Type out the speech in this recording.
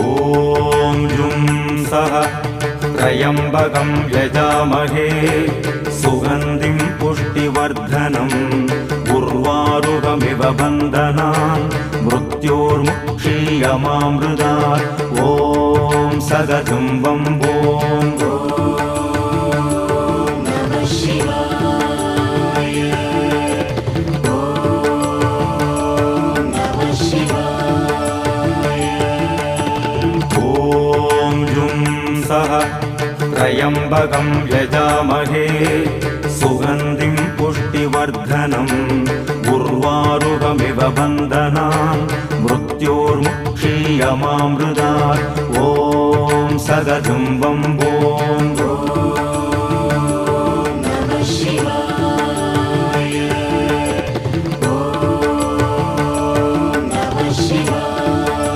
ॐ जुं सः त्र्यम्बकं यजामहे सुगन्धिं पुष्टिवर्धनम् उर्वारुकमिव बन्धनान् मृत्योर्मुक्षीयमामृतात् ॐ सगजुम्बं ॐ त्र्यम्बकं यजामहे सुगन्धिं पुष्टिवर्धनम् उर्वारुकमिव बन्धनान् मृत्योर्मुक्षीयमामृतात् ॐ सगजुम्बं ॐ